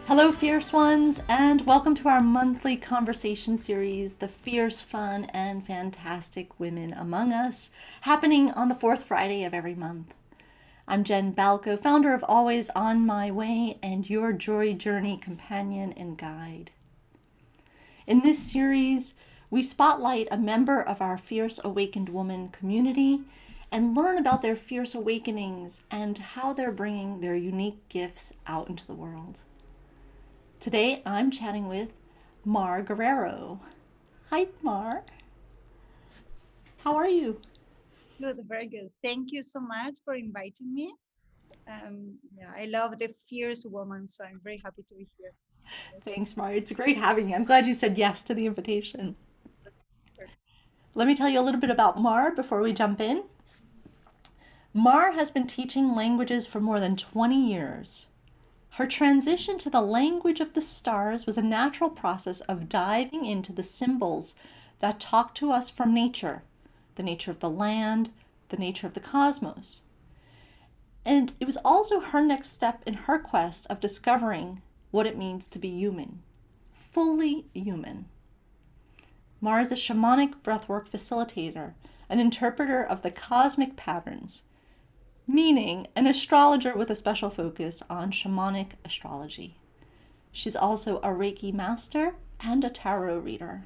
Hello, fierce ones, and welcome to our monthly conversation series, The Fierce, Fun, and Fantastic Women Among Us, happening on the fourth Friday of every month. I'm Jenn Balkjo, founder of Always On My Way and your Joy Journey companion and guide. In this series, we spotlight a member of our Fierce Awakened Woman community and learn about their fierce awakenings and how they're bringing their unique gifts out into the world. Today, I'm chatting with Mar Guerrero. Hi, Mar. How are you? Good, very good. Thank you so much for inviting me. I love the fierce woman, so I'm very happy to be here. Yes. Thanks, Mar. It's great having you. I'm glad you said yes to the invitation. Let me tell you a little bit about Mar before we jump in. Mar has been teaching languages for more than 20 years. Her transition to the language of the stars was a natural process of diving into the symbols that talk to us from nature, the nature of the land, the nature of the cosmos. And it was also her next step in her quest of discovering what it means to be human, fully human. Mar is a shamanic breathwork facilitator, an interpreter of the cosmic patterns, meaning an astrologer with a special focus on shamanic astrology. She's also a Reiki master and a tarot reader.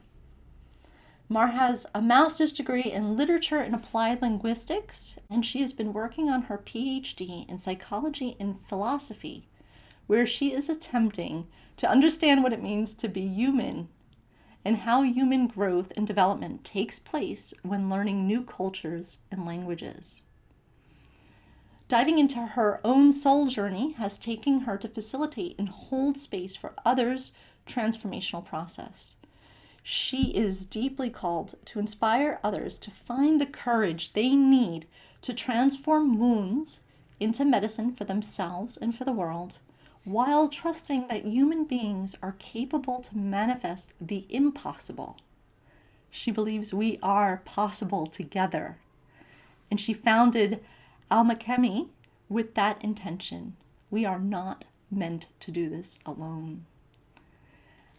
Mar has a master's degree in literature and applied linguistics, and she has been working on her PhD in psychology and philosophy, where she is attempting to understand what it means to be human and how human growth and development takes place when learning new cultures and languages. Diving into her own soul journey has taken her to facilitate and hold space for others' transformational process. She is deeply called to inspire others to find the courage they need to transform wounds into medicine for themselves and for the world, while trusting that human beings are capable to manifest the impossible. She believes we are possible together. And she founded Almakemi with that intention. We are not meant to do this alone.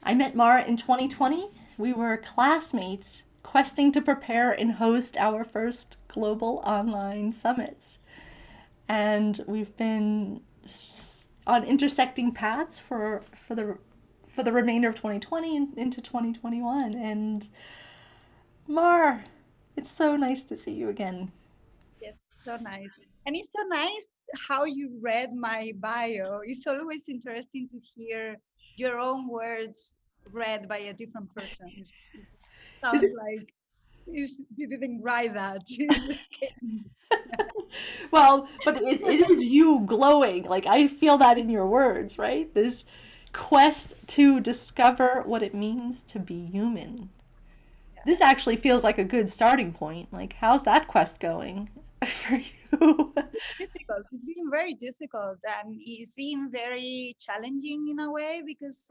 I met Mara in 2020. We were classmates questing to prepare and host our first global online summits. And we've been on intersecting paths for the remainder of 2020 and into 2021. And Mar, it's so nice to see you again. Yes, so nice. And it's so nice how you read my bio. It's always interesting to hear your own words read by a different person. It Is sounds it? like you didn't write that. Well, but it is you glowing. Like I feel that in your words, right? This quest to discover what it means to be human. Yeah. This actually feels like a good starting point. Like, how's that quest going for you? Difficult. It's been very difficult, and it's been very challenging in a way because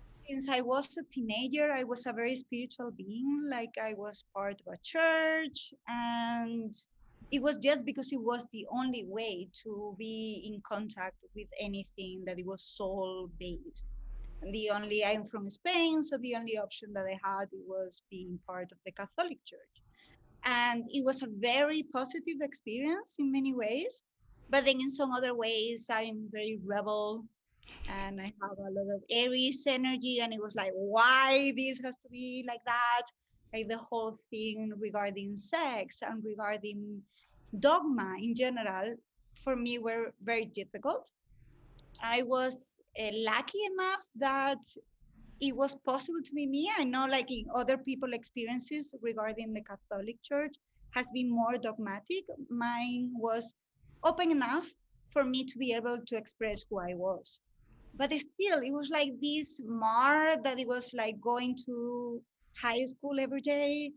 since I was a teenager, I was a very spiritual being. Like I was part of a church, and it was just because it was the only way to be in contact with anything that it was soul based. And the only I'm from Spain, so the only option that I had was being part of the Catholic Church, and it was a very positive experience in many ways. But then in some other ways, I'm very rebel and I have a lot of Aries energy, and it was like, why this has to be like that? Like the whole thing regarding sex and regarding dogma in general, for me, were very difficult. I was lucky enough that it was possible to be me. I know, like in other people experiences regarding the Catholic Church, has been more dogmatic. Mine was open enough for me to be able to express who I was, but still it was like this mar that it was like going to high school every day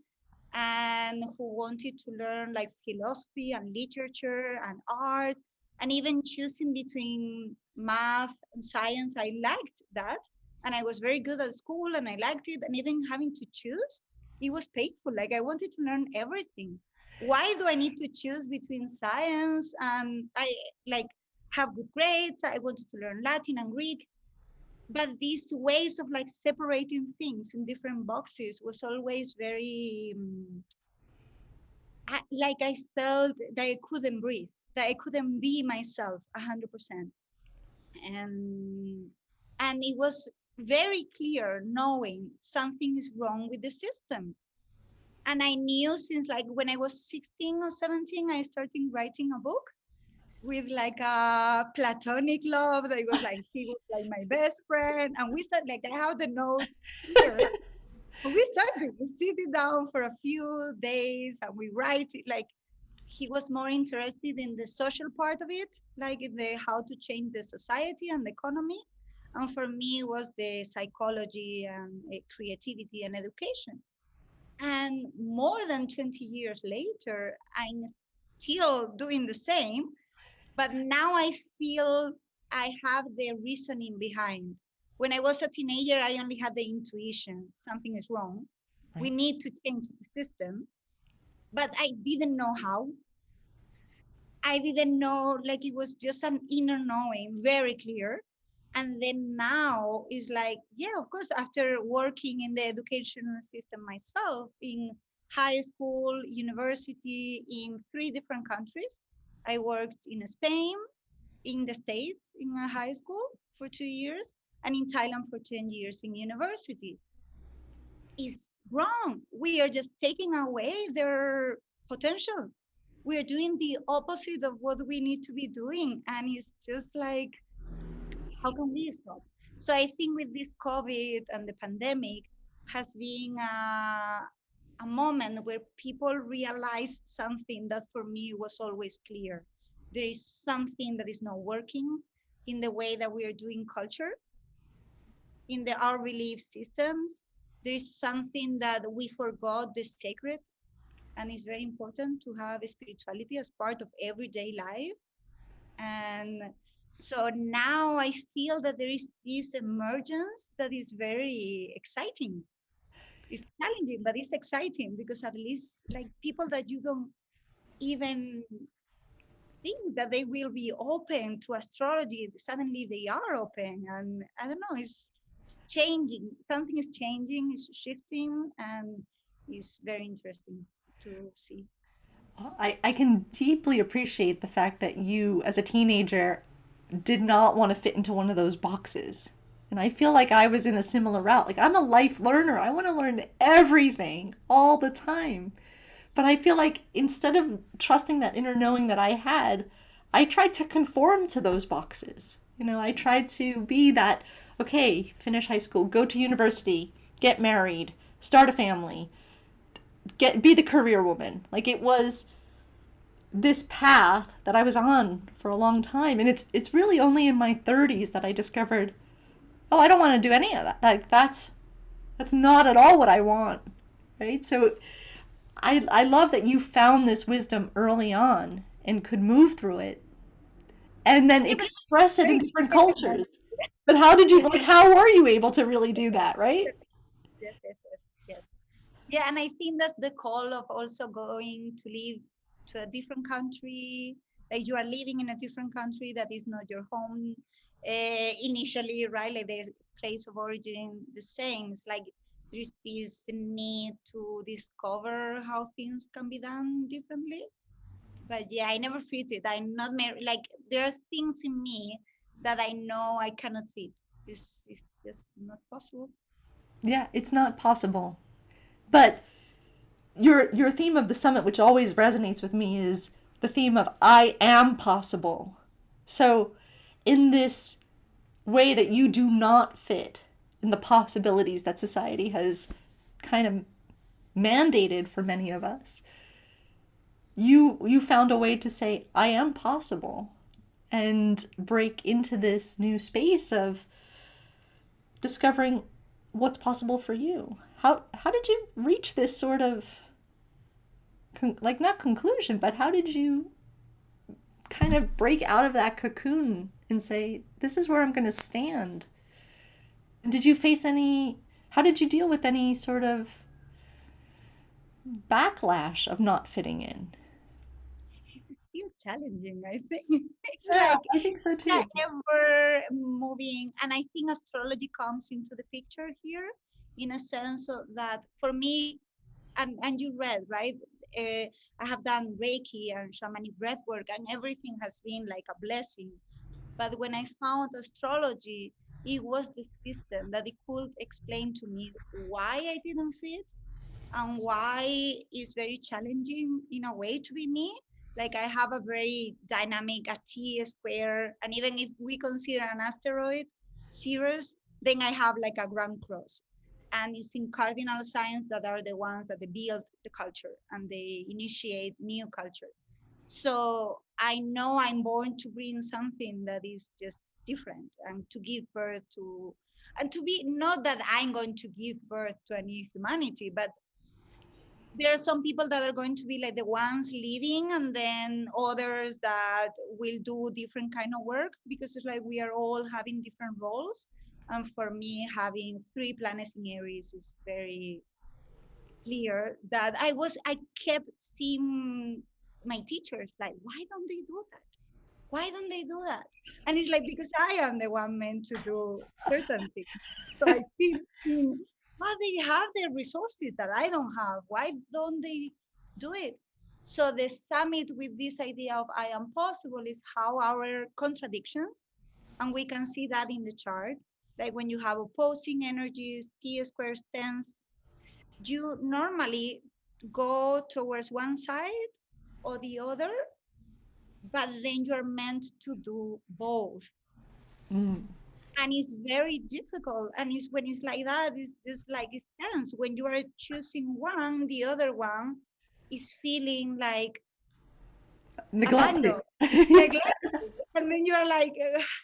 and who wanted to learn like philosophy and literature and art, and even choosing between math and science. I liked that, and I was very good at school and I liked it, and even having to choose, it was painful. Like I wanted to learn everything. Why do I need to choose between science and I like have good grades? I wanted to learn Latin and Greek. but these ways of like separating things in different boxes was always very like I felt that I couldn't breathe, that I couldn't be myself 100%. And and it was very clear knowing something is wrong with the system. And I knew since like when I was 16 or 17, I started writing a book with like a platonic love that was like he was like my best friend. And we started like I have the notes here. We started, we sit it down for a few days and we write it like he was more interested in the social part of it, like in the how to change the society and the economy. And for me, it was the psychology and creativity and education. And more than 20 years later, I'm still doing the same, but now I feel I have the reasoning behind. When I was a teenager, I only had the intuition something is wrong. We Right. need to change the system, but I didn't know how. I didn't know, like it was just an inner knowing, very clear. And then now is like, yeah, of course, after working in the educational system myself in high school, university, in three different countries. I worked in Spain, in the States, in a high school for 2 years, and in Thailand for 10 years in university. Is wrong. We are just taking away their potential. We are doing the opposite of what we need to be doing. And it's just like, how can we stop? So I think with this COVID and the pandemic has been a moment where people realize something that for me was always clear. There is something that is not working in the way that we are doing culture, in our belief systems. There is something that we forgot the sacred, and it's very important to have spirituality as part of everyday life. And so now I feel that there is this emergence that is very exciting. It's challenging, but it's exciting because at least like people that you don't even think that they will be open to astrology, suddenly they are open. And I don't know, it's changing. Something is changing, it's shifting, and it's very interesting to see. I can deeply appreciate the fact that you, as a teenager, did not want to fit into one of those boxes. And I feel like I was in a similar route. Like, I'm a life learner. I want to learn everything all the time. But I feel like instead of trusting that inner knowing that I had, I tried to conform to those boxes. I tried to be that, okay, finish high school, go to university, get married, start a family, be the career woman. Like it was this path that I was on for a long time. And it's really only in my 30s that I discovered, oh, I don't want to do any of that. Like that's not at all what I want. Right? So I love that you found this wisdom early on and could move through it and then Yeah, but express it in very different difficult. cultures. But how did you Yes, like how were you able to really do that, right? yes, yes, yes, yes. Yeah, and I think that's the call of also going to live to a different country. Like you are living in a different country that is not your home initially, right? Like the place of origin, the same. It's like there's this need to discover how things can be done differently. But yeah, I never fit it. I'm not married. Like there are things in me that I know I cannot fit. It's just not possible. Yeah, it's not possible. But your theme of the summit, which always resonates with me, is the theme of I am possible. So, in this way that you do not fit in the possibilities that society has kind of mandated for many of us, you found a way to say I am possible and break into this new space of discovering what's possible for you. How did you reach this sort of like not conclusion, but how did you kind of break out of that cocoon and say, this is where I'm going to stand? Did you face any, how did you deal with any sort of backlash of not fitting in? It's still challenging, I think. It's Yeah, like I think so yeah, too. ever moving. And I think astrology comes into the picture here in a sense of that for me, and you read, right? Uh, I have done Reiki and shamanic breath work, and everything has been like a blessing. But when I found astrology, it was the system that it could explain to me why I didn't fit and why it's very challenging in a way to be me. Like I have a very dynamic a T square, and even if we consider an asteroid Cirrus, then I have like a grand cross. And it's in cardinal signs that are the ones that they build the culture and they initiate new culture. So I know I'm born to bring something that is just different and to give birth to, and to be not that I'm going to give birth to a new humanity, but there are some people that are going to be like the ones leading, and then others that will do different kind of work, because it's like we are all having different roles. And for me, having 3 planets in Aries is very clear that I kept seeing my teachers like, why don't they do that? Why don't they do that? And it's like, because I am the one meant to do certain things. So I feel in, well, they have the resources that I don't have. Why don't they do it? So the summit with this idea of I am possible is how our contradictions, and we can see that in the chart, like when you have opposing energies, T square stance, you normally go towards one side or the other, but then you're meant to do both. Mm. And it's very difficult. And it's when it's like that, it's just like it's tense. When you are choosing one, the other one is feeling like Neglected. abandoned, neglected. And then you're like,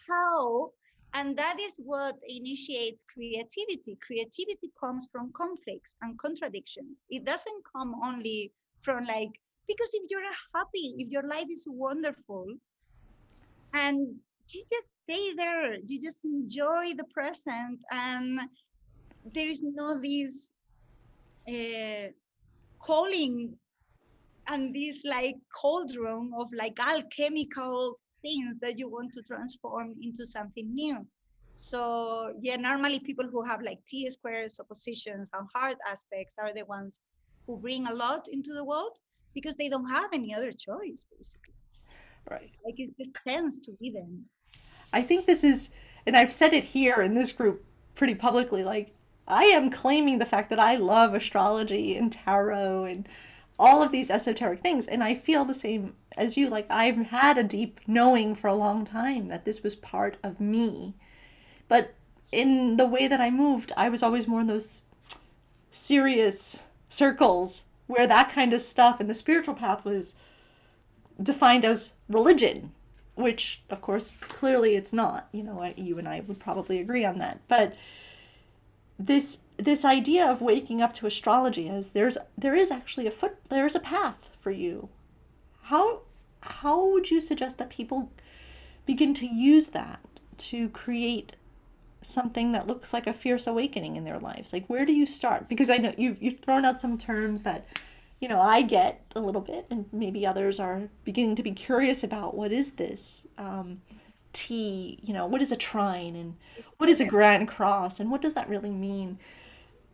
how? And that is what initiates creativity. Creativity comes from conflicts and contradictions. It doesn't come only from like, because if you're happy, if your life is wonderful, and you just stay there, you just enjoy the present, and there is no this uh, calling and this like cauldron of like alchemical things that you want to transform into something new. So yeah, normally people who have like T squares, oppositions, and hard aspects are the ones who bring a lot into the world, because they don't have any other choice, basically. Right. Like it just tends to be them. I think this is, and I've said it here in this group pretty publicly, like, I am claiming the fact that I love astrology and tarot and all of these esoteric things. And I feel the same as you. Like, I've had a deep knowing for a long time that this was part of me. But in the way that I moved, I was always more in those serious circles where that kind of stuff and the spiritual path was defined as religion, which of course clearly it's not. You know, you and I would probably agree on that. But this idea of waking up to astrology as there is actually there is a path for you. How how would you suggest that people begin to use that to create something that looks like a fierce awakening in their lives? Like, where do you start? Because I know you've thrown out some terms that, you know, I get a little bit, and maybe others are beginning to be curious about what is this T, you know, what is a trine, and what is a grand cross, and what does that really mean?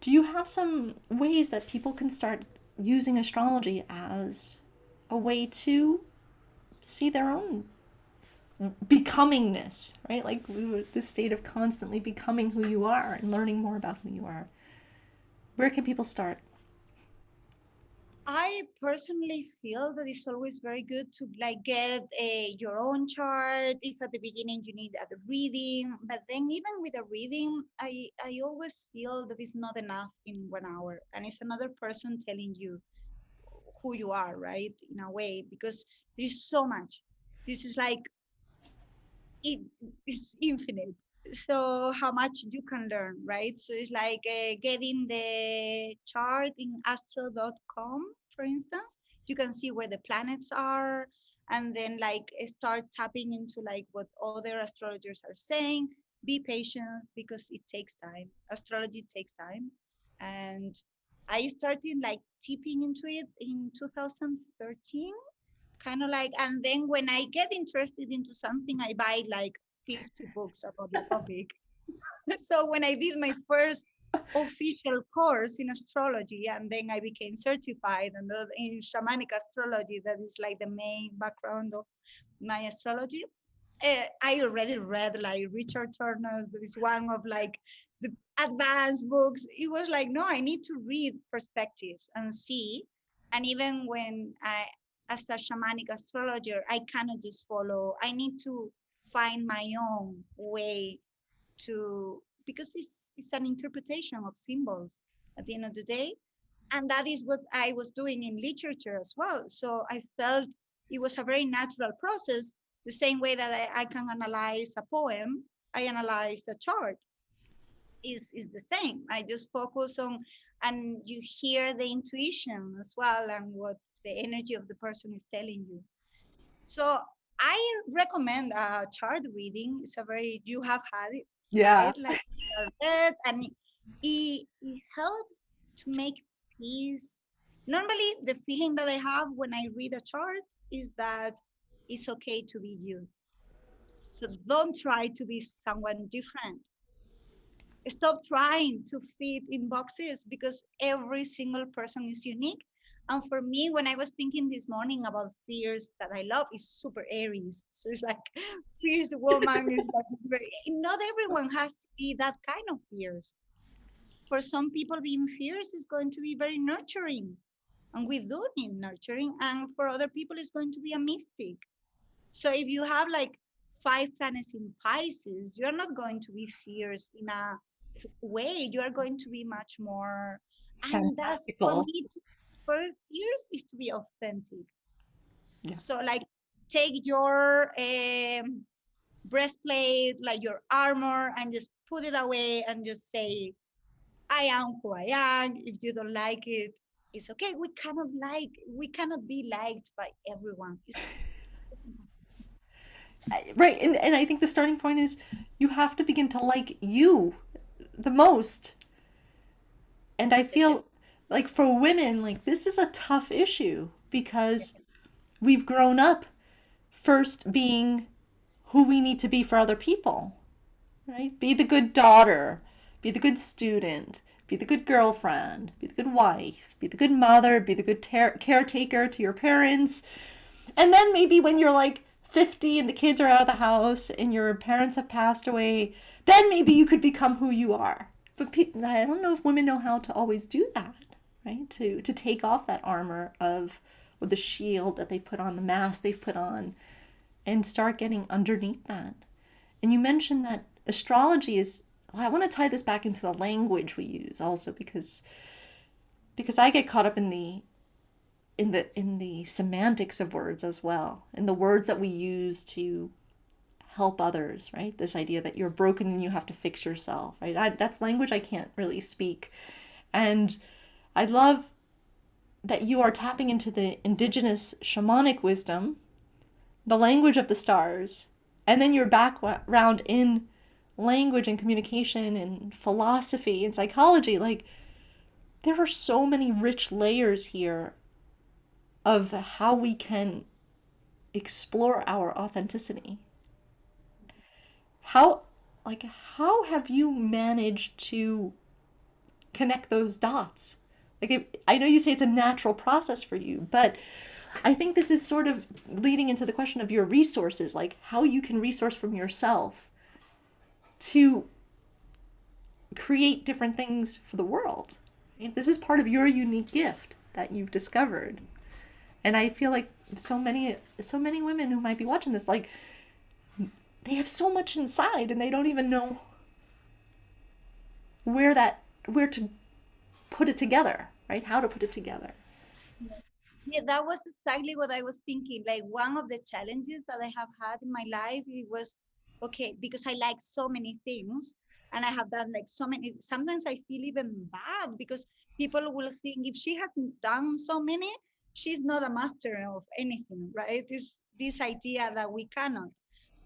Do you have some ways that people can start using astrology as a way to see their own becomingness, right? Like this state of constantly becoming who you are and learning more about who you are. Where can people start? I personally feel that it's always very good to like get your own chart. If at the beginning you need a reading, but then even with a reading, I always feel that it's not enough in 1 hour, and it's another person telling you who you are, right? In a way, because there's so much. This is like it is infinite. So how much you can learn, right? So it's like getting the chart in astro.com, for instance. You can see where the planets are, and then like start tapping into like what other astrologers are saying. Be patient because it takes time. Astrology takes time. And I started like tipping into it in 2013, kind of like, and then when I get interested into something, I buy like 50 books about the topic. So when I did my first official course in astrology, and then I became certified in shamanic astrology, that is like the main background of my astrology. I already read like Richard Turner's, that is one of like the advanced books. It was like, no, I need to read perspectives and see. And even when as a shamanic astrologer, I cannot just follow. I need to find my own way to, because it's an interpretation of symbols at the end of the day. And that is what I was doing in literature as well. So I felt it was a very natural process, the same way that I can analyze a poem, I analyze a chart, is the same. I just focus on, and you hear the intuition as well and what the energy of the person is telling you. So I recommend chart reading. It's a very, you have had it, Yeah. right? Like read, and it helps to make peace. Normally, the feeling that I have when I read a chart is that it's okay to be you. So don't try to be someone different. Stop trying to fit in boxes, because every single person is unique. And for me, when I was thinking this morning about fears that I love, is super Aries. So it's like fierce woman is like, it's very, not everyone has to be that kind of fierce. For some people, being fierce is going to be very nurturing, and we do need nurturing. And for other people, it's going to be a mystic. So if you have like 5 planets in Pisces, you're not going to be fierce in a way. You are going to be much more. And that's for Fantastical. me. For fierce is to be authentic. Yeah. So like, take your breastplate, like your armor, and just put it away and just say, I am who I am. If you don't like it, it's okay. We cannot be liked by everyone. Right. And I think the starting point is you have to begin to like you the most. And I Yes, feel like for women, like this is a tough issue because yes, we've grown up first being who we need to be for other people, right? Be the good daughter, be the good student, be the good girlfriend, be the good wife, be the good mother, be the good caretaker to your parents. And then maybe when you're like 50 and the kids are out of the house and your parents have passed away, then maybe you could become who you are. But I don't know if women know how to always do that, right? To take off that armor of, or the shield that they put on, the mask they've put on, and start getting underneath that. And you mentioned that astrology is, well, I want to tie this back into the language we use also, because I get caught up in the semantics of words as well, in the words that we use to help others, right? This idea that you're broken and you have to fix yourself, right? That's language I can't really speak. And I love that you are tapping into the indigenous shamanic wisdom, the language of the stars, and then your background in language and communication and philosophy and psychology. Like, there are so many rich layers here of how we can explore our authenticity. How, like, how have you managed to connect those dots? Like, I know you say it's a natural process for you, but I think this is sort of leading into the question of your resources, like how you can resource from yourself to create different things for the world. This is part of your unique gift that you've discovered. And I feel like so many women who might be watching this, like, they have so much inside and they don't even know where to put it together, right? How to put it together. yes. Yeah, that was exactly what I was thinking. Like, one of the challenges that I have had in my life, it was okay, because I like so many things, and I have done like so many. Sometimes I feel even bad because people will think if she hasn't done so many, she's not a master of anything, right? It's this idea that we cannot.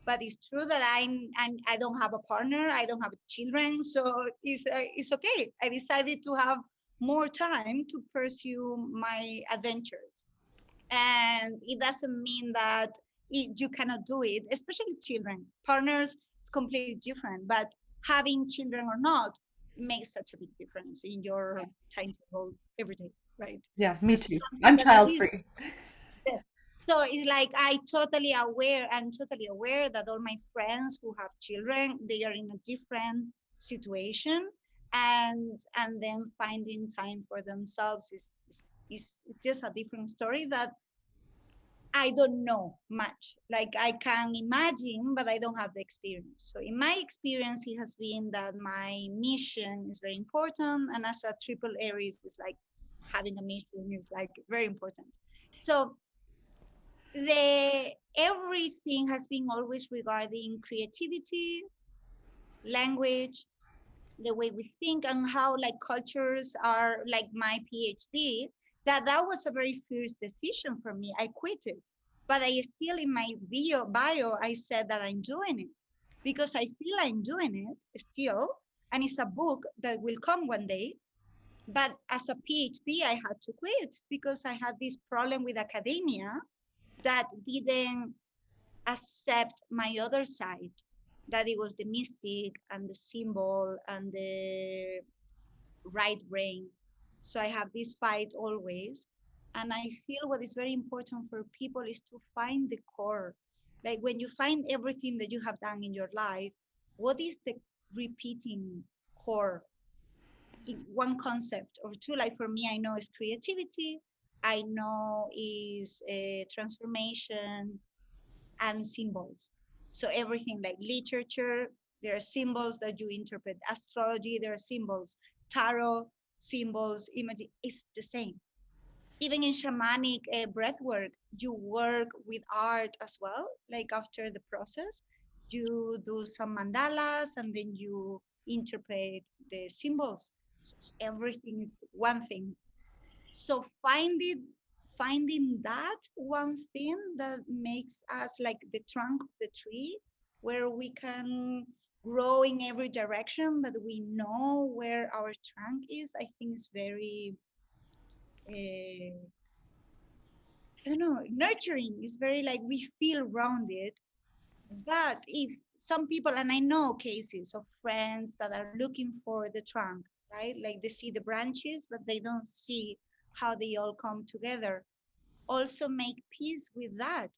But it's true that and I don't have a partner, I don't have children, so it's okay. I decided to have more time to pursue my adventures. And it doesn't mean that you cannot do it, especially children. Partners is completely different, but having children or not makes such a big difference in your timetable every day, right? Yeah, me That's too. something I'm that child is free. there. So it's like I'm totally aware that all my friends who have children, they are in a different situation, and then finding time for themselves is just a different story that I don't know much. Like I can imagine, but I don't have the experience. So in my experience, it has been that my mission is very important. And as a triple Aries, is like having a mission is like very important. So the everything has been always regarding creativity, language, the way we think, and how like cultures are like my PhD. That was a very fierce decision for me. I quit it, but I still in my bio I said that I'm doing it because I feel I'm doing it still, and it's a book that will come one day. But as a PhD, I had to quit because I had this problem with academia that didn't accept my other side, that it was the mystic and the symbol and the right brain. So I have this fight always. And I feel what is very important for people is to find the core. Like when you find everything that you have done in your life, what is the repeating core in one concept or two? Like for me, I know is creativity. I know is a transformation and symbols. So everything like literature, there are symbols that you interpret. Astrology, there are symbols. Tarot, symbols, imaging, it's the same. Even in shamanic breath work, you work with art as well. Like after the process, you do some mandalas and then you interpret the symbols. So everything is one thing. So finding that one thing that makes us like the trunk of the tree, where we can grow in every direction, but we know where our trunk is, I think is very uh, I don't know, nurturing. Is very like we feel rounded. But if some people, and I know cases of friends that are looking for the trunk, right? Like they see the branches, but they don't see how they all come together. Also make peace with that.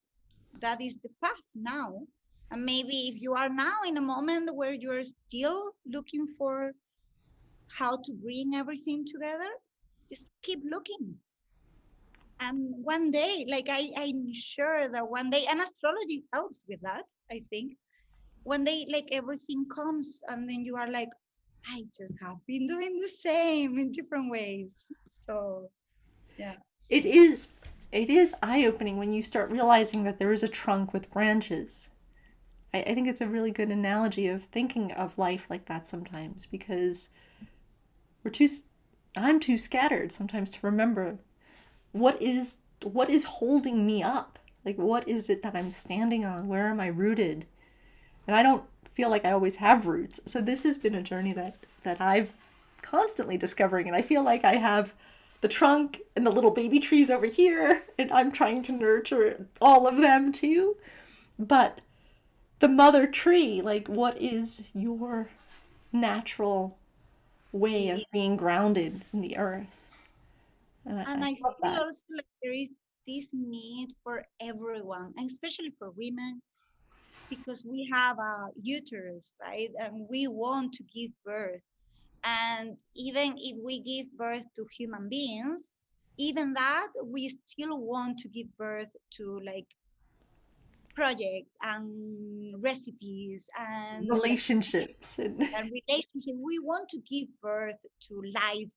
That is the path now. And maybe if you are now in a moment where you're still looking for how to bring everything together, just keep looking. And one day, like I'm sure that one day, and astrology helps with that, I think. One day, like everything comes, and then you are like, I just have been doing the same in different ways. So, yeah. It is it is eye-opening when you start realizing that there is a trunk with branches. I think it's a really good analogy of thinking of life like that sometimes because we're too I'm too scattered sometimes to remember what is holding me up? Like what is it that I'm standing on? Where am I rooted? And I don't feel like I always have roots. So this has been a journey that I've constantly discovering, and I feel like I have the trunk and the little baby trees over here, and I'm trying to nurture all of them too. But the mother tree, like what is your natural way of being grounded in the earth? And And I I love feel that. also like there is this need for everyone, and especially for women, because we have a uterus, right? And we want to give birth. And even if we give birth to human beings, even that, we still want to give birth to like projects and recipes and like Relationships and and relationship. We want to give birth to life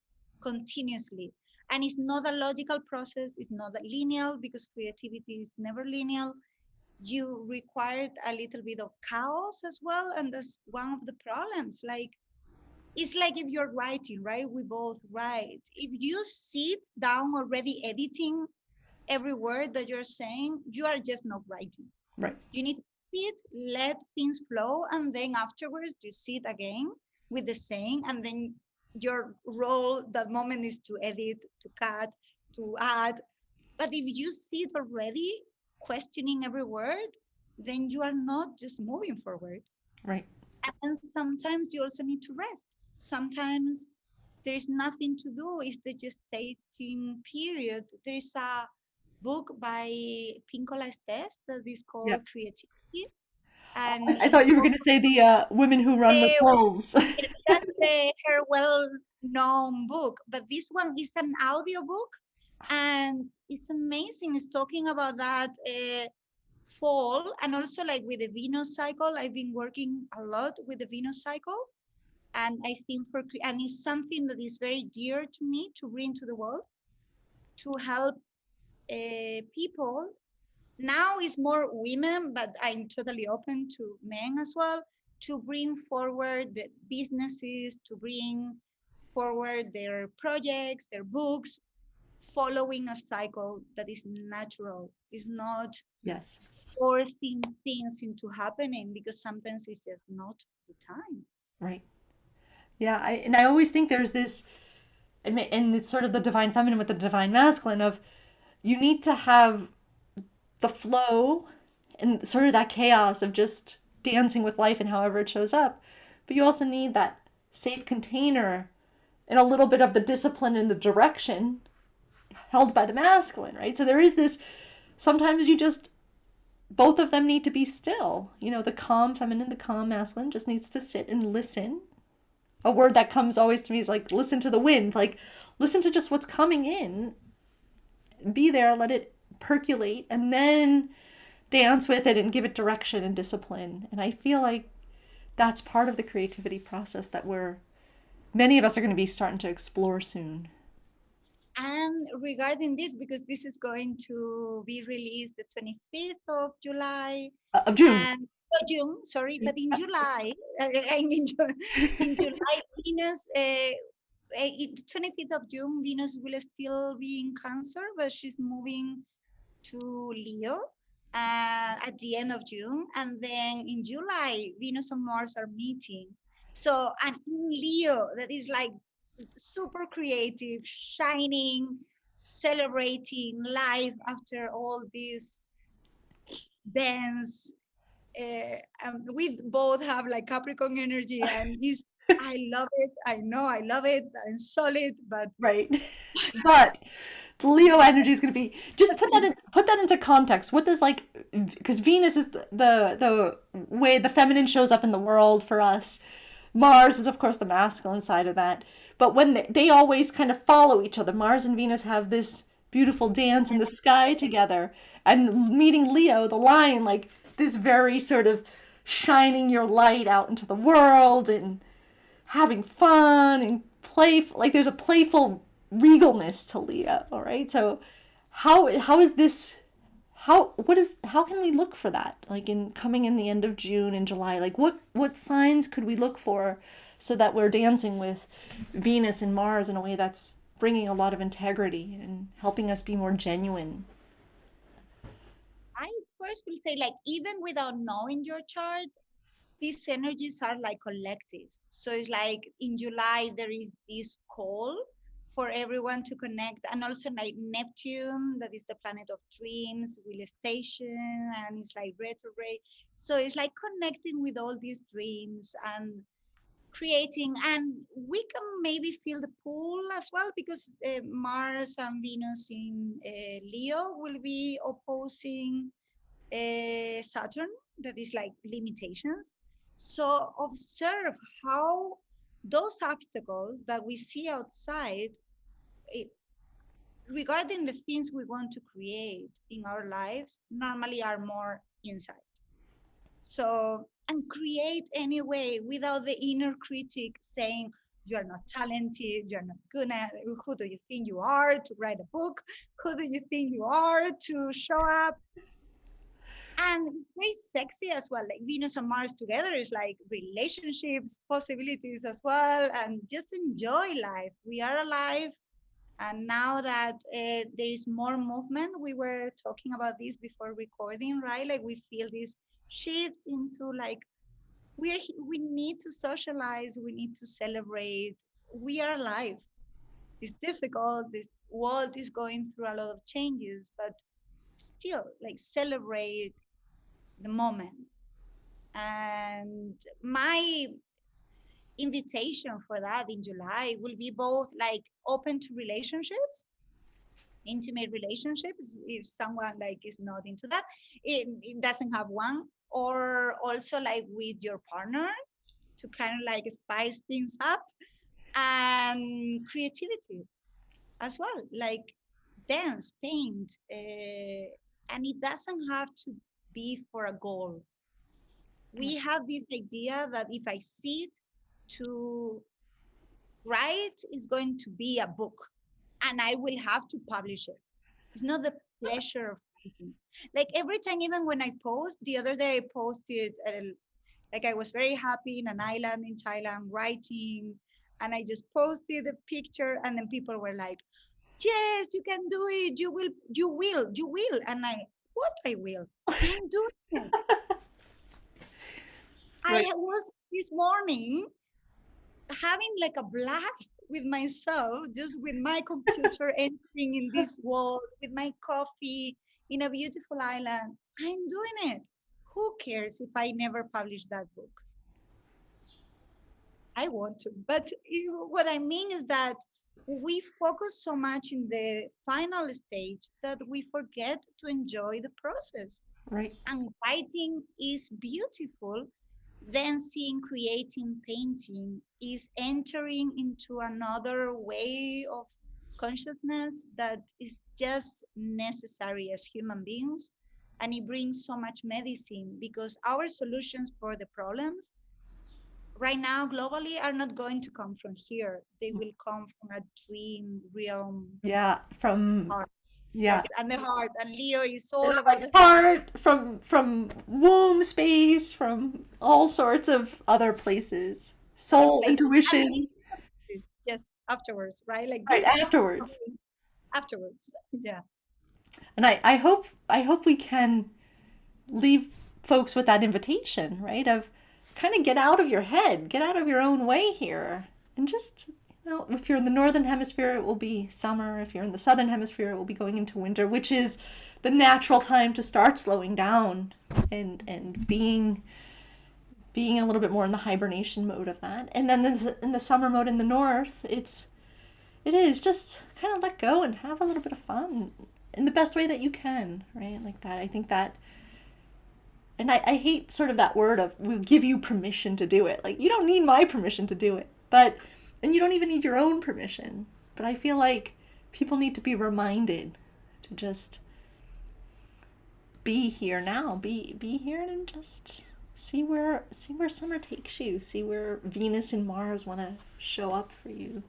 continuously. And it's not a logical process, it's not a linear because creativity is never linear. You required a little bit of chaos as well. And that's one of the problems. Like it's like if you're writing, right? We both write. If you sit down already editing every word that you're saying, you are just not writing. right. You need to sit, let things flow, and then afterwards you sit again with the saying, and then your role that moment is to edit, to cut, to add. But if you see it already, questioning every word, then you are not just moving forward. Right. And sometimes you also need to rest. Sometimes there is nothing to do. It's the gestating period. There is a book by Pinkola Estes that is Yeah. called Creativity. And I he thought you were talks going to say the women who run with uh, wolves. that's her well-known book, but this one is an audio book, and it's amazing. It's talking about that fall, and also like with the Venus cycle. I've been working a lot with the Venus cycle, and I think and it's something that is very dear to me to bring to the world to help people. Now it's more women, but I'm totally open to men as well, to bring forward the businesses, to bring forward their projects, their books, following a cycle that is natural, is not Yes. forcing things into happening, because sometimes it's just not the time. Right. Yeah. I always think there's this, and it's sort of the divine feminine with the divine masculine of you need to have the flow and sort of that chaos of just dancing with life and however it shows up. But you also need that safe container and a little bit of the discipline and the direction held by the masculine, right? So there is this, sometimes you just, both of them need to be still. You know, the calm feminine, the calm masculine just needs to sit and listen. A word that comes always to me is like listen to the wind, like listen to just what's coming in, be there, let it percolate, and then dance with it and give it direction and discipline. And I feel like that's part of the creativity process that many of us are going to be starting to explore soon. And regarding this, because this is going to be released the 25th of July, Of June. and June, sorry, but in July, I mean, in July, Venus, 25th of June, Venus will still be in Cancer, but she's moving to Leo at the end of June. And then in July, Venus and Mars are meeting. So I'm in Leo, that is like super creative, shining, celebrating life after all this dance. We both have like Capricorn energy, and is I love it. I know I love it. I'm solid, but Right. But the Leo energy is going to be just put that into context. What does like because Venus is the way the feminine shows up in the world for us. Mars is of course the masculine side of that. But when they always kind of follow each other. Mars and Venus have this beautiful dance in the sky together, and meeting Leo, the lion, like this very sort of shining your light out into the world and having fun and playful. Like there's a playful regalness to Leah. All right. So how is this? How can we look for that? Like in coming in the end of June and July. Like what signs could we look for so that we're dancing with Venus and Mars in a way that's bringing a lot of integrity and helping us be more genuine. I first will say, like, even without knowing your chart, these energies are like collective. So it's like in July, there is this call for everyone to connect. And also like Neptune, that is the planet of dreams, will station, and it's like retrograde. So it's like connecting with all these dreams and creating. And we can maybe feel the pull as well, because Mars and Venus in Leo will be opposing Saturn, that is like limitations. So observe how those obstacles that we see outside, it, regarding the things we want to create in our lives, normally are more inside. So, and create anyway without the inner critic saying, you're not talented, you're not good at, who do you think you are to write a book? Who do you think you are to show up? And very sexy as well. Like Venus and Mars together is like relationships, possibilities as well, and just enjoy life. We are alive, and now that there is more movement, we were talking about this before recording, right? Like we feel this shift into like we need to socialize, we need to celebrate. We are alive. It's difficult. world is going through a lot of changes, but still like celebrate the moment. And my invitation for that in July will be both like open to relationships, intimate relationships, if someone like is not into that, it doesn't have one, or also like with your partner to kind of like spice things up, and creativity as well, like dance, paint, and it doesn't have to be for a goal. We have this idea that if I sit to write, is going to be a book and I will have to publish it. It's not the pleasure of writing. Like every time, even when I post, the other day I posted, like I was very happy in an island in Thailand writing, and I just posted a picture, and then people were like, yes, you can do it. You will. And what I will? I'm doing it. I Right. was this morning having like a blast with myself, just with my computer entering in this world, with my coffee in a beautiful island. I'm doing it. Who cares if I never publish that book? I want to. But what I mean is that we focus so much in the final stage that we forget to enjoy the process. Right. And writing is beautiful. Then seeing, creating, painting is entering into another way of consciousness that is just necessary as human beings. And it brings so much medicine because our solutions for the problems right now globally are not going to come from here. They will come from a dream realm. Yeah, from Heart. yeah, Yes, and the heart. And Leo is and all I'm about like the heart. heart from womb space, from all sorts of other places. Soul, Like intuition, yes, afterwards, right? Like right this afterwards. afterwards. Yeah. And I hope we can leave folks with that invitation, right? Of kind of get out of your head, get out of your own way here, and just if you're in the northern hemisphere, it will be summer. If you're in the southern hemisphere, it will be going into winter, which is the natural time to start slowing down and being a little bit more in the hibernation mode of that. And then in the summer mode in the north, it is just kind of let go and have a little bit of fun in the best way that you can, right? Like that. I think that, and I hate sort of that word of we'll give you permission to do it. Like, you don't need my permission to do it, and you don't even need your own permission. But I feel like people need to be reminded to just be here now, be here and just see where summer takes you, see where Venus and Mars want to show up for you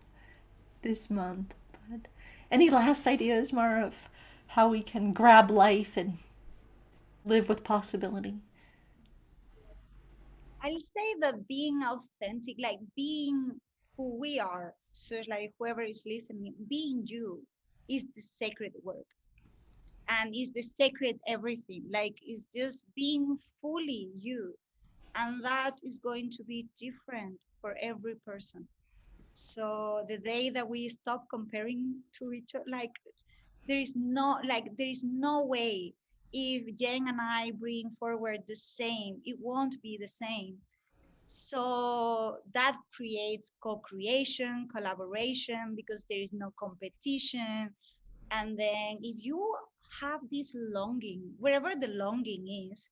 this month. But any last ideas, Mara, of how we can grab life and live with possibility? I'll say that being authentic, like being who we are, so like whoever is listening, being you is the sacred work and is the sacred everything. Like it's just being fully you. And that is going to be different for every person. So the day that we stop comparing to each other, like there is no way if Jen and I bring forward the same, it won't be the same. So that creates co-creation, collaboration, because there is no competition. And then if you have this longing, wherever the longing is,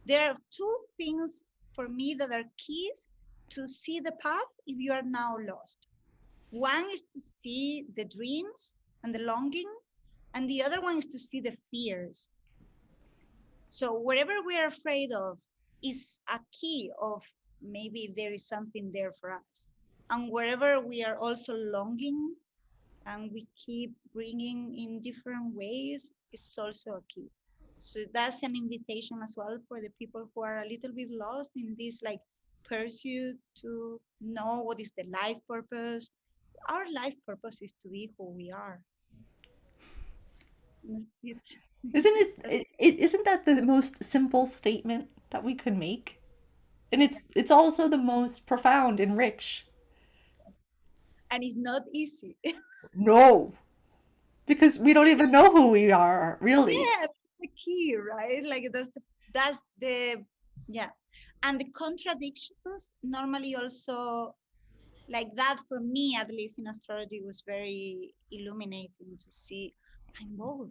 there are two things for me that are keys to see the path if you are now lost. One is to see the dreams and the longing, and the other one is to see the fears. So wherever we are afraid of is a key of maybe there is something there for us. And wherever we are also longing and we keep bringing in different ways is also a key. So that's an invitation as well for the people who are a little bit lost in this like pursuit to know what is the life purpose. Our life purpose is to be who we are. That's it. Isn't That's- isn't that the most simple statement that we could make? And it's also the most profound and rich. and it's not easy. No, Because we don't even know who we are, really. Yeah, the key, right? Like that's the yeah. And the contradictions normally also like that for me at least in astrology was very illuminating to see I'm both.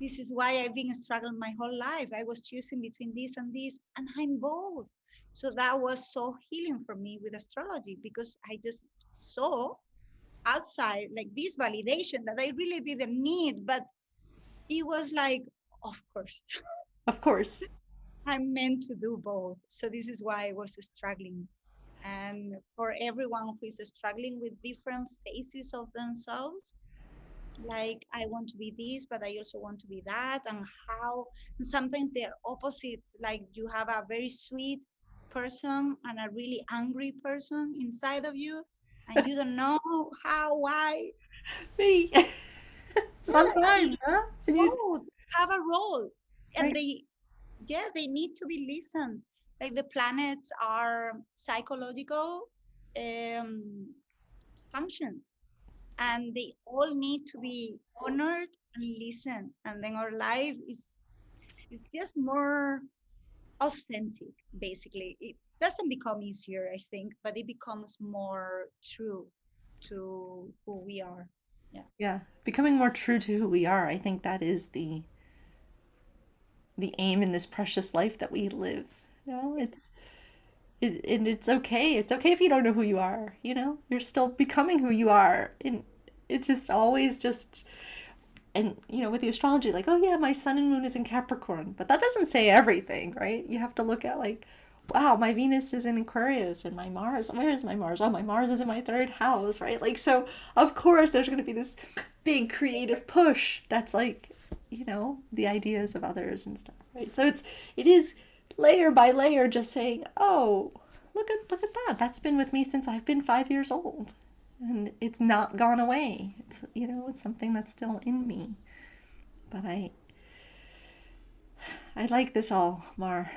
This is why I've been struggling my whole life. I was choosing between this and this, and I'm both. So that was so healing for me with astrology because I just saw outside like this validation that I really didn't need, but it was like, of course, Of course. I'm meant to do both. So this is why I was struggling. And for everyone who is struggling with different phases of themselves, like I want to be this, but I also want to be that, and how sometimes they're opposites. Like you have a very sweet person and a really angry person inside of you, and you don't know how, why. Me. Yeah, and Sometimes, huh? And you, both have a role, and right? they need to be listened. Like the planets are psychological um, functions, and they all need to be honored and listened. And then our life is just more authentic. Basically, it doesn't become easier, I think, but it becomes more true to who we are. Yeah. Yeah. Becoming more true to who we are. I think that is the aim in this precious life that we live. Yes. And it's okay. It's okay if you don't know who you are. You're still becoming who you are. And it just always just and with the astrology, like, oh yeah, my sun and moon is in Capricorn, but that doesn't say everything, right? You have to look at like, wow, my Venus is in Aquarius and my Mars, where is my Mars? Oh, my Mars is in my third house, right? Like, so of course there's going to be this big creative push that's like, the ideas of others and stuff, right? So it is layer by layer just saying, oh, look at that. That's been with me since I've been 5 years old. And it's not gone away. It's something that's still in me. But I like this all, Mar.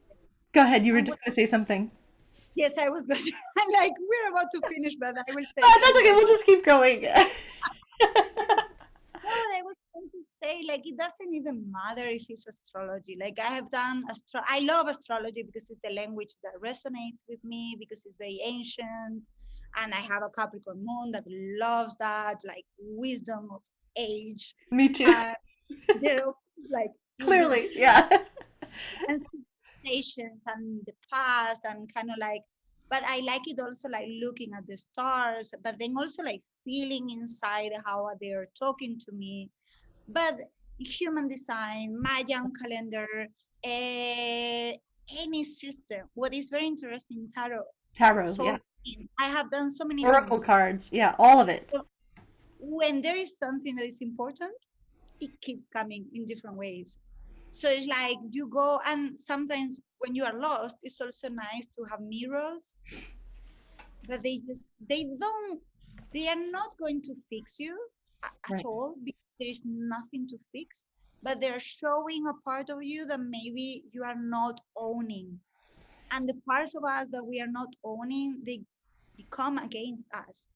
Yes. Go ahead. You were And going to say something. yes, I was going to, like, we're about to finish, but I will say Ah, two that's okay. words. We'll just keep going. No, I was going to say, like, it doesn't even matter if it's astrology. Like, I have done I love astrology because it's the language that resonates with me, because it's very ancient. And I have a Capricorn moon that loves that, like, wisdom of age. Me too. And, you know, like, Clearly, yeah. and civilizations and the past and kind of like, but I like it also like looking at the stars, but then also like feeling inside how they're talking to me. But human design, Mayan calendar, uh, any system. What is very interesting, tarot. Tarot, So yeah. I have done so many Oracle things. cards, yeah, all of it. So when there is something that is important, it keeps coming in different ways. So it's like you go, and sometimes when you are lost, it's also nice to have mirrors that they are not going to fix you at Right. all because there is nothing to fix, but they're showing a part of you that maybe you are not owning. And the parts of us that we are not owning, they become against us.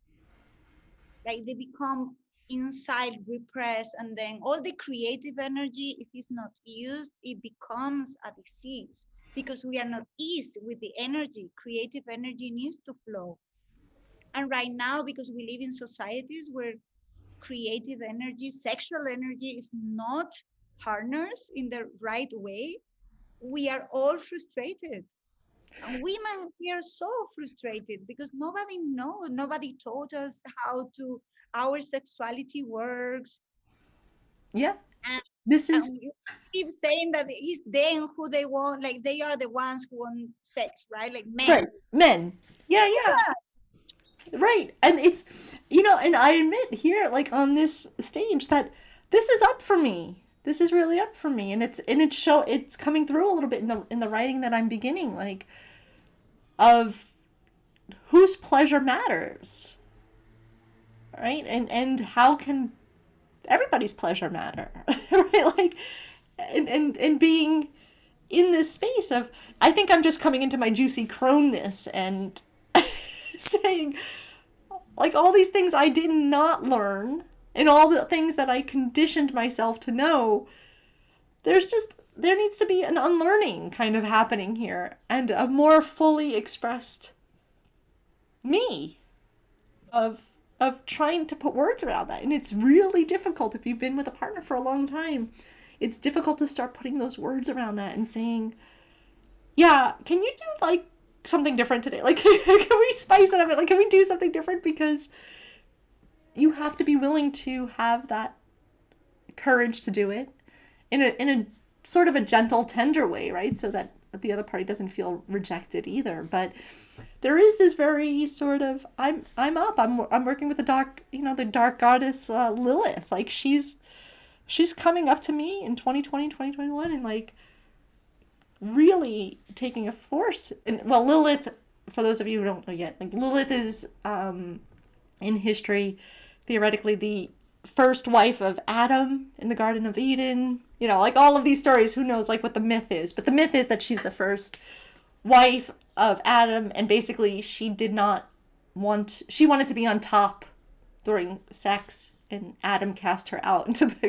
Like they become inside repressed, and then all the creative energy, if it's not used, it becomes a disease because we are not eased with the energy. Creative energy needs to flow. And right now, because we live in societies where creative energy, sexual energy is not harnessed in the right way, we are all frustrated. And women, we are so frustrated because nobody knows, nobody taught us how to our sexuality works. Yeah. and, This is and you keep saying that it's them who they want, like they are the ones who want sex, right? Like right. men. Men. Yeah, yeah. Yeah. Right. And and I admit here, like on this stage, that this is up for me. This is really up for me. It's coming through a little bit in the writing that I'm beginning, like of whose pleasure matters. Right? And how can everybody's pleasure matter? Right? Like and being in this space of I think I'm just coming into my juicy crownness and saying like all these things I did not learn and all the things that I conditioned myself to know, there needs to be an unlearning kind of happening here and a more fully expressed me of trying to put words around that. And it's really difficult if you've been with a partner for a long time. It's difficult to start putting those words around that and saying, yeah, can you do like something different today? Like, can we spice it up? Like, can we do something different? Because you have to be willing to have that courage to do it in a sort of a gentle, tender way, right? So that the other party doesn't feel rejected either. But there is this very sort of I'm working with the dark goddess Lilith. Like she's coming up to me in 2020, 2021, and like really taking a force. And well, Lilith, for those of you who don't know yet, like Lilith is in history theoretically the first wife of Adam in the Garden of Eden. You know, like all of these stories, who knows like what the myth is, but the myth is that she's the first wife of Adam, and basically she wanted to be on top during sex, and Adam cast her out of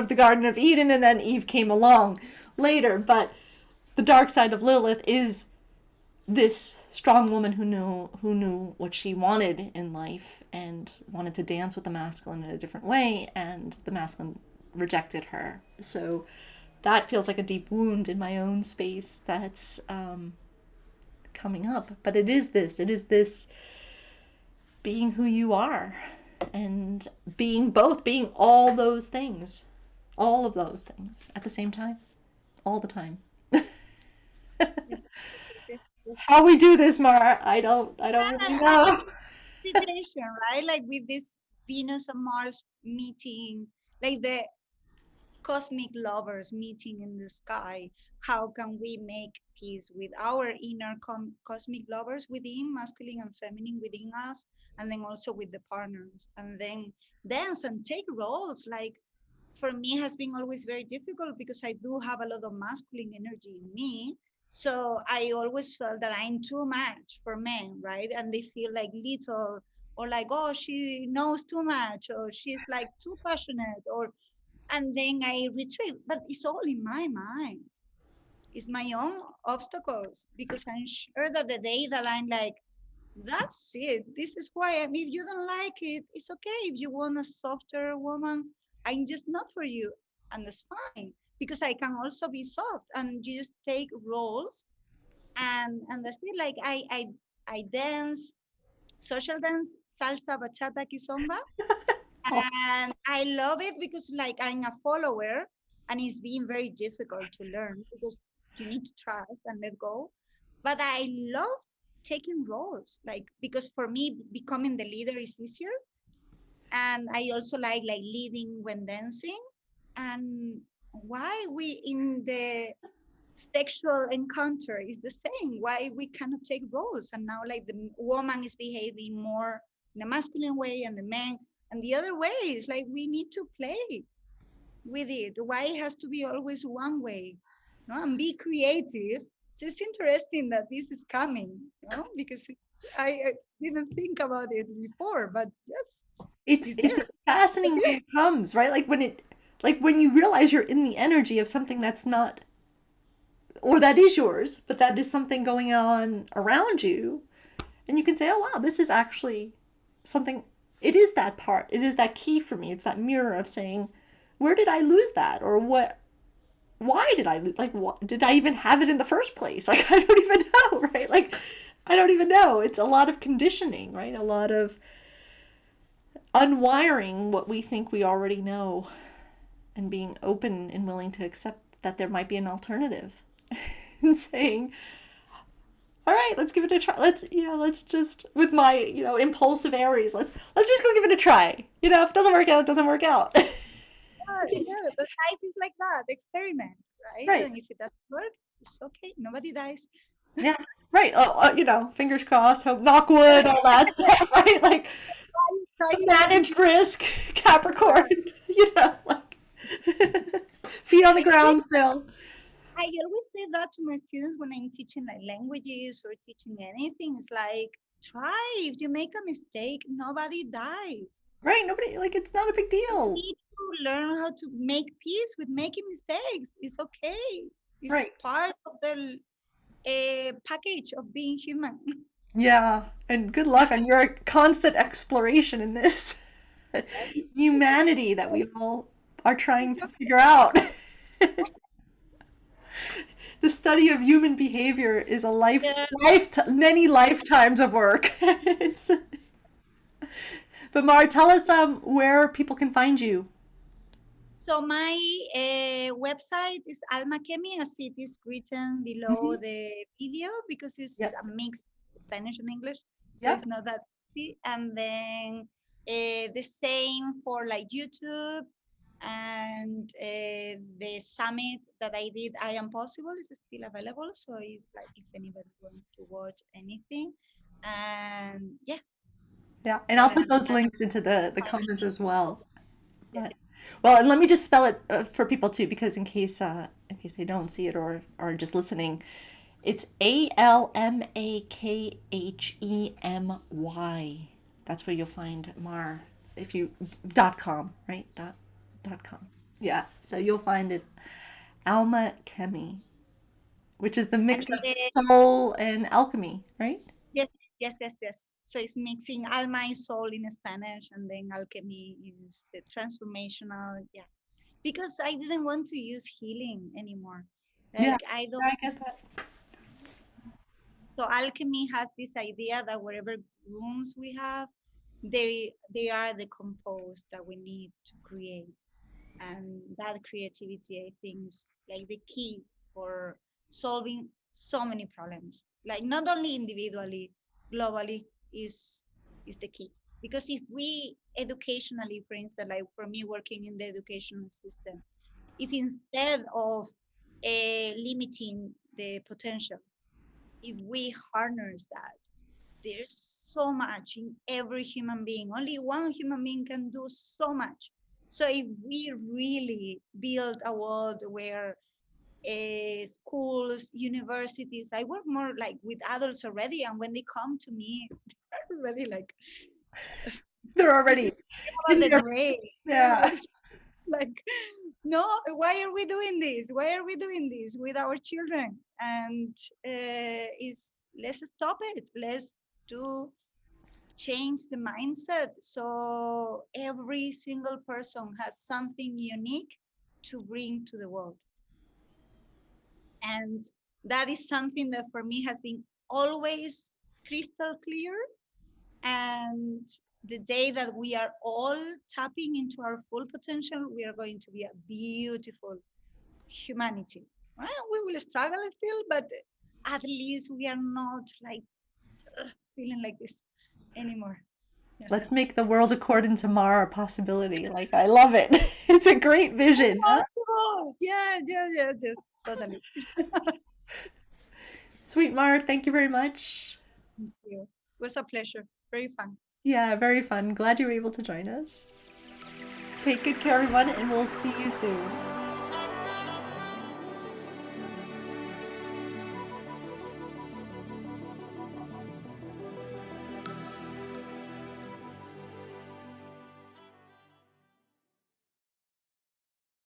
the Garden of Eden, and then Eve came along later. But the dark side of Lilith is this strong woman who knew what she wanted in life and wanted to dance with the masculine in a different way, and the masculine rejected her. So that feels like a deep wound in my own space that's coming up. But it is this being who you are and being all those things, all of those things at the same time, all the time. Yes, yes, yes. How we do this, Mar, I don't really And know. situation, right? Like with this Venus and Mars meeting, like the cosmic lovers meeting in the sky. How can we make peace with our inner cosmic lovers within, masculine and feminine within us, and then also with the partners, and then dance and take roles. Like for me has been always very difficult because I do have a lot of masculine energy in me. So I always felt that I'm too much for men, right? And they feel like little, or like, oh, she knows too much, or she's like too passionate, or and then I retreat. But it's all in my mind. It's my own obstacles because I'm sure that the day that I'm like, that's it. This is who I am. If you don't like it, it's okay. If you want a softer woman, I'm just not for you. And that's fine. Because I can also be soft and just take roles and that's it. Like I dance, social dance, salsa, bachata, kizomba. Oh, And I love it because like I'm a follower and it's been very difficult to learn because you need to trust and let go. But I love taking roles, like because for me becoming the leader is easier. And I also like leading when dancing. And why we in the sexual encounter is the same. Why we cannot take roles and now like the woman is behaving more in a masculine way and the man and the other way is like we need to play with it. Why it has to be always one way, no? And be creative. So it's interesting that this is coming, because I didn't think about it before, but yes, it's a it's fascinating way there. it comes, right? Like when you realize you're in the energy of something that's not, or that is yours, but that is something going on around you, and you can say, oh wow, this is actually something. It is that part. It is that key for me. It's that mirror of saying, where did I lose that, or what? Why did I like? What did I even have it in the first place? Like I don't even know, right? Like I don't even know. It's a lot of conditioning, right? A lot of unwiring what we think we already know and being open and willing to accept that there might be an alternative and saying, all right, let's give it a try. Let's just with my, impulsive Aries, let's just go give it a try. If it doesn't work out, it doesn't work out. Yeah, yeah, but life is like that. Experiment, right? Right. And if it doesn't work, it's okay. Nobody dies. Yeah. Right. Oh, fingers crossed, hope, knock wood, all that stuff, right? Like Try the to learn. managed risk, Yeah. Capricorn, like feet on the ground still. I always say that to my students when I'm teaching like languages or teaching anything. It's like, try. If you make a mistake, nobody dies. Right? Nobody, like, it's not a big We deal. need to learn how to make peace with making mistakes. It's okay. It's Right. part of the package of being human. Yeah. And good luck on your constant exploration in this humanity that we all are trying It's to okay. figure out. The study of human behavior is a Yeah. many lifetimes of work. It's, but Mar, tell us where people can find you. So my website is Alma Kemi, as it is written below Hmm. the video, because it's Yep. a mix of Spanish and English, so Yep. it's not that easy. And then the same for like YouTube, and the summit that I did, I Am Possible, is still available. So if anybody wants to watch anything, and yeah, Yeah. And I'll that put those that links into the find comments me. as well. Yes, But, well, and let me just spell it for people too, because in case they don't see it or are just listening, it's ALMAKHEMY. That's where you'll find Mar. If you .com, right? Dot com. Yeah. So you'll find it Alma Chemi, which is the and mix of soul and alchemy, right? yes, yes, yes, yes. So it's mixing alma and soul in Spanish, and then alchemy is the transformational. Yeah, because I didn't want to use healing anymore. Yeah. Like I don't. I get that. So alchemy has this idea that whatever wounds we have, they are the compost that we need to create, and that creativity, I think, is like the key for solving so many problems, like not only individually, globally, is the key. Because if we educationally, for instance, like for me working in the educational system, if instead of limiting the potential, if we harness that, there's so much in every human being. Only one human being can do so much. So if we really build a world where schools, universities, I work more like with adults already, and when they come to me, they're already like, They're this already is in the there. brain. Yeah. Like, no, why are we doing this? Why are we doing this with our children? And is let's stop it. Let's do change the mindset, so every single person has something unique to bring to the world. And that is something that for me has been always crystal clear. And the day that we are all tapping into our full potential, we are going to be a beautiful humanity. Well, we will struggle still, but at least we are not like feeling like this anymore. Yeah. Let's make the world according to Mara a possibility. Like, I love it. It's a great vision. Huh? Possible. Yeah, yeah, yeah, just totally. Sweet Mara, thank you very much. Thank you. It was a pleasure. Very fun. Yeah, very fun. Glad you were able to join us. Take good care, everyone, and we'll see you soon.